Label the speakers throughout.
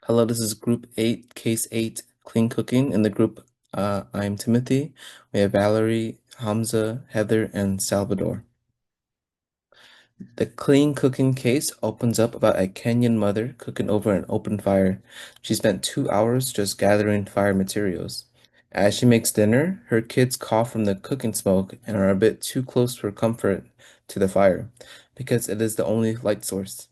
Speaker 1: Hello, this is Group 8, Case 8, Clean Cooking. In the group, I'm Timothy. We have Valerie, Hamza, Heather, and Salvador. The clean cooking case opens up about a Kenyan mother cooking over an open fire. She spent 2 hours just gathering fire materials. As she makes dinner, her kids cough from the cooking smoke and are a bit too close for comfort to the fire because it is the only light source.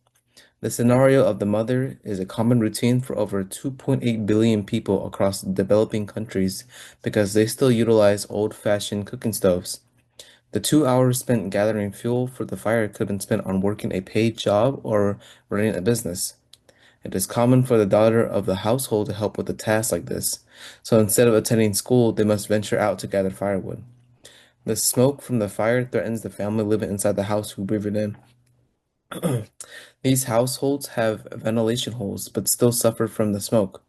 Speaker 1: The scenario of the mother is a common routine for over 2.8 billion people across developing countries because they still utilize old-fashioned cooking stoves. The 2 hours spent gathering fuel for the fire could have been spent on working a paid job or running a business. It is common for the daughter of the household to help with a task like this, so instead of attending school, they must venture out to gather firewood. The smoke from the fire threatens the family living inside the house who breathe it in. These households have ventilation holes but still suffer from the smoke.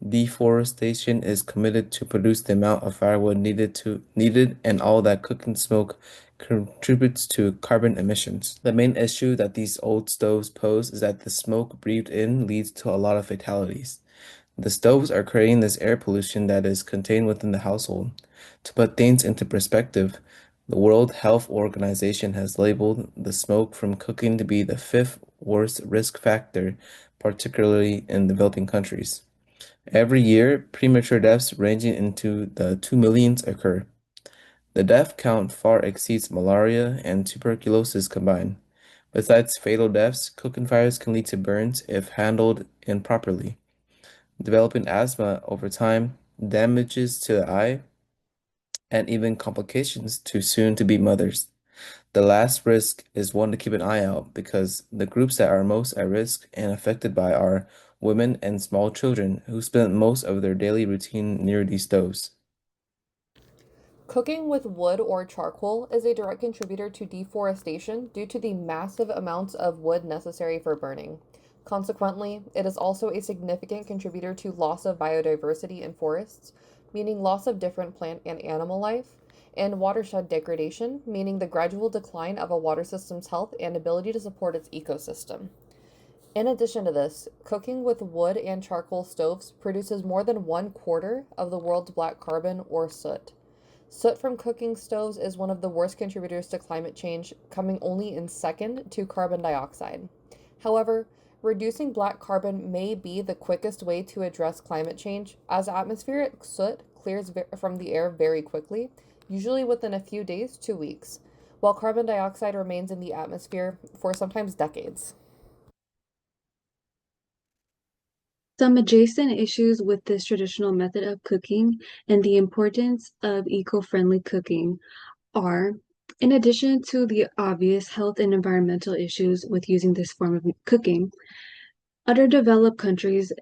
Speaker 1: Deforestation is committed to produce the amount of firewood needed and all that cooking smoke contributes to carbon emissions. The main issue that these old stoves pose is that the smoke breathed in leads to a lot of fatalities. The stoves are creating this air pollution that is contained within the household. To put things into perspective, the World Health Organization has labeled the smoke from cooking to be the fifth worst risk factor, particularly in developing countries. Every year, premature deaths ranging into the 2 millions occur. The death count far exceeds malaria and tuberculosis combined. Besides fatal deaths, cooking fires can lead to burns if handled improperly, developing asthma over time, damages to the eye, and even complications to soon-to-be mothers. The last risk is one to keep an eye out because the groups that are most at risk and affected by are women and small children who spend most of their daily routine near these stoves.
Speaker 2: Cooking with wood or charcoal is a direct contributor to deforestation due to the massive amounts of wood necessary for burning. Consequently, it is also a significant contributor to loss of biodiversity in forests, meaning loss of different plant and animal life, and watershed degradation, meaning the gradual decline of a water system's health and ability to support its ecosystem. In addition to this, cooking with wood and charcoal stoves produces more than 1/4 of the world's black carbon or soot. Soot from cooking stoves is one of the worst contributors to climate change, coming only in second to carbon dioxide. However, reducing black carbon may be the quickest way to address climate change, as atmospheric soot clears from the air very quickly, usually within a few days to weeks, while carbon dioxide remains in the atmosphere for sometimes decades.
Speaker 3: Some adjacent issues with this traditional method of cooking and the importance of eco-friendly cooking are, in addition to the obvious health and environmental issues with using this form of cooking, underdeveloped countries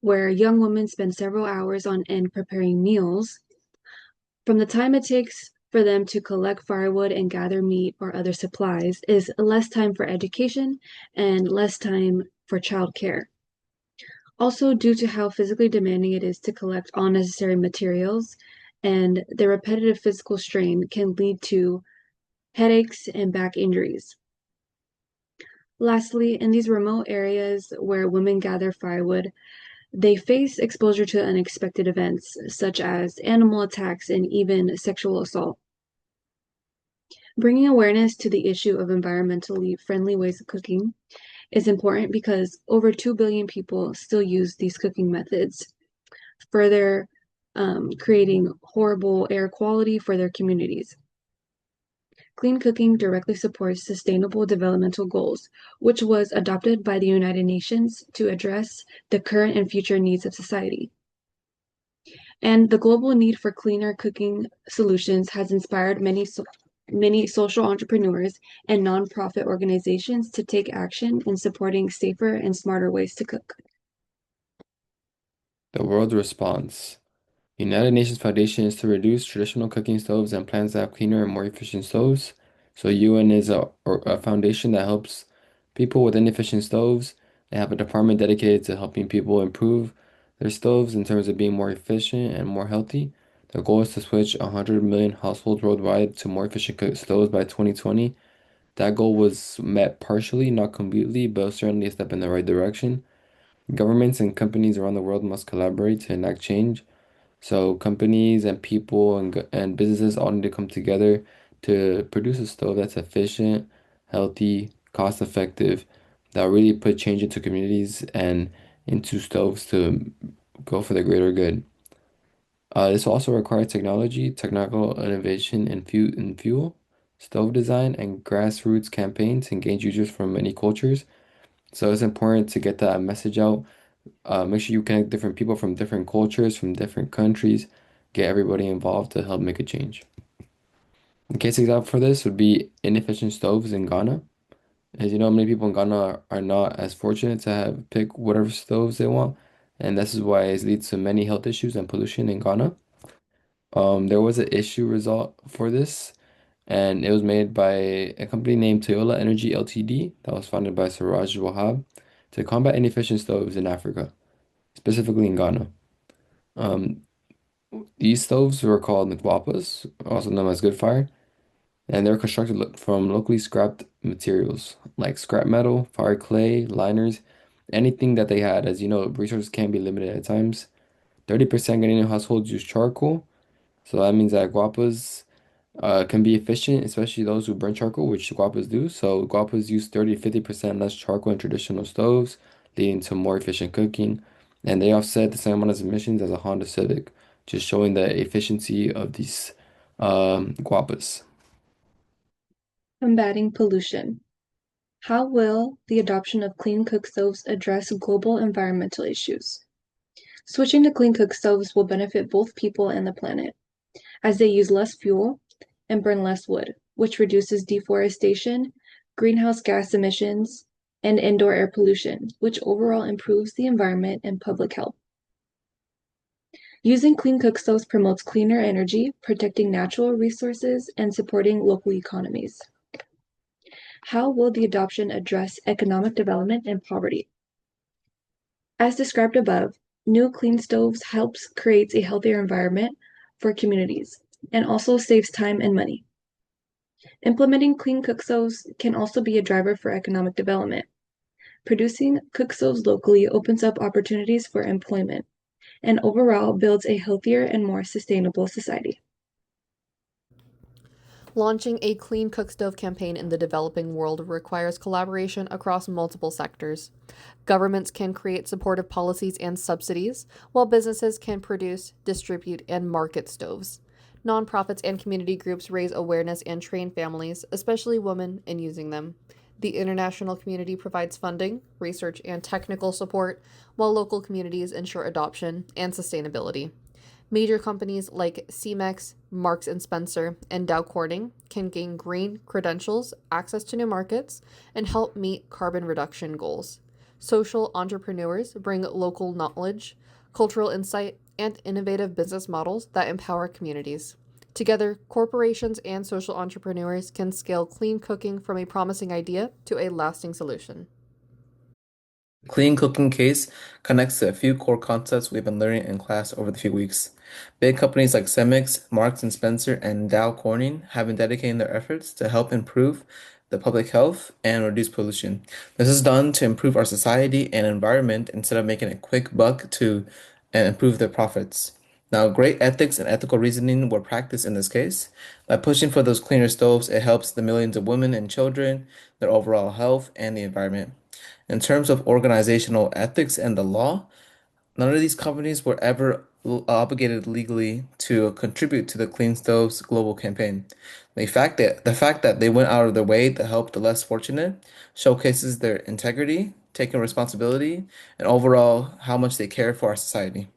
Speaker 3: where young women spend several hours on end preparing meals, from the time it takes for them to collect firewood and gather meat or other supplies, is less time for education and less time for childcare. Also, due to how physically demanding it is to collect all necessary materials, and the repetitive physical strain can lead to headaches and back injuries. Lastly, in these remote areas where women gather firewood, they face exposure to unexpected events such as animal attacks and even sexual assault. Bringing awareness to the issue of environmentally friendly ways of cooking is important because over 2 billion people still use these cooking methods, further creating horrible air quality for their communities. Clean cooking directly supports sustainable developmental goals, which was adopted by the United Nations to address the current and future needs of society. And the global need for cleaner cooking solutions has inspired many social entrepreneurs and nonprofit organizations to take action in supporting safer and smarter ways to cook.
Speaker 4: The world response. The United Nations Foundation is to reduce traditional cooking stoves and plans to have cleaner and more efficient stoves. So UN is a foundation that helps people with inefficient stoves. They have a department dedicated to helping people improve their stoves in terms of being more efficient and more healthy. The goal is to switch 100 million households worldwide to more efficient stoves by 2020. That goal was met partially, not completely, but certainly a step in the right direction. Governments and companies around the world must collaborate to enact change. So companies and people and businesses all need to come together to produce a stove that's efficient, healthy, cost effective, that really put change into communities and into stoves to go for the greater good. This also requires technology, technical innovation in fuel, stove design, and grassroots campaigns to engage users from many cultures. So it's important to get that message out. Make sure you connect different people from different cultures, from different countries, get everybody involved to help make a change. A case example for this would be inefficient stoves in Ghana. As you know, many people in Ghana are not as fortunate to have pick whatever stoves they want, and this is why it leads to many health issues and pollution in Ghana. There was an issue result for this, and it was made by a company named Toyola Energy Ltd. that was founded by Siraj Wahab to combat inefficient stoves in Africa, specifically in Ghana. Um, these stoves were called Ngwapas, also known as good fire, and they're constructed from locally scrapped materials like scrap metal, fire clay, liners, anything that they had. As you know, resources can be limited at times. 30% Ghanaian households use charcoal, so that means that guapas can be efficient, especially those who burn charcoal, which guapas do. So guapas use 30 to 50% less charcoal in traditional stoves, leading to more efficient cooking. And they offset the same amount of emissions as a Honda Civic, just showing the efficiency of these guapas.
Speaker 3: Combating pollution. How will the adoption of clean cook stoves address global environmental issues? Switching to clean cook stoves will benefit both people and the planet, as they use less fuel and burn less wood, which reduces deforestation, greenhouse gas emissions, and indoor air pollution, which overall improves the environment and public health. Using clean cook stoves promotes cleaner energy, protecting natural resources, and supporting local economies. How will the adoption address economic development and poverty? As described above, new clean stoves helps creates a healthier environment for communities and also saves time and money. Implementing clean cook stoves can also be a driver for economic development. Producing cook stoves locally opens up opportunities for employment and overall builds a healthier and more sustainable society.
Speaker 2: Launching a clean cook stove campaign in the developing world requires collaboration across multiple sectors. Governments can create supportive policies and subsidies, while businesses can produce, distribute, and market stoves. Nonprofits and community groups raise awareness and train families, especially women, in using them. The international community provides funding, research, and technical support, while local communities ensure adoption and sustainability. Major companies like Cemex, Marks and Spencer, and Dow Corning can gain green credentials, access to new markets, and help meet carbon reduction goals. Social entrepreneurs bring local knowledge, cultural insight, and innovative business models that empower communities. Together, corporations and social entrepreneurs can scale clean cooking from a promising idea to a lasting solution.
Speaker 1: Clean cooking case connects to a few core concepts we've been learning in class over the few weeks. Big companies like Cemex, Marks and Spencer, and Dow Corning have been dedicating their efforts to help improve the public health and reduce pollution. This is done to improve our society and environment instead of making a quick buck to and improve their profits. Now, great ethics and ethical reasoning were practiced in this case. By pushing for those cleaner stoves, it helps the millions of women and children, their overall health, and the environment. In terms of organizational ethics and the law, none of these companies were ever obligated legally to contribute to the Clean Stoves Global campaign. The fact that they went out of their way to help the less fortunate showcases their integrity, taking responsibility, and overall how much they care for our society.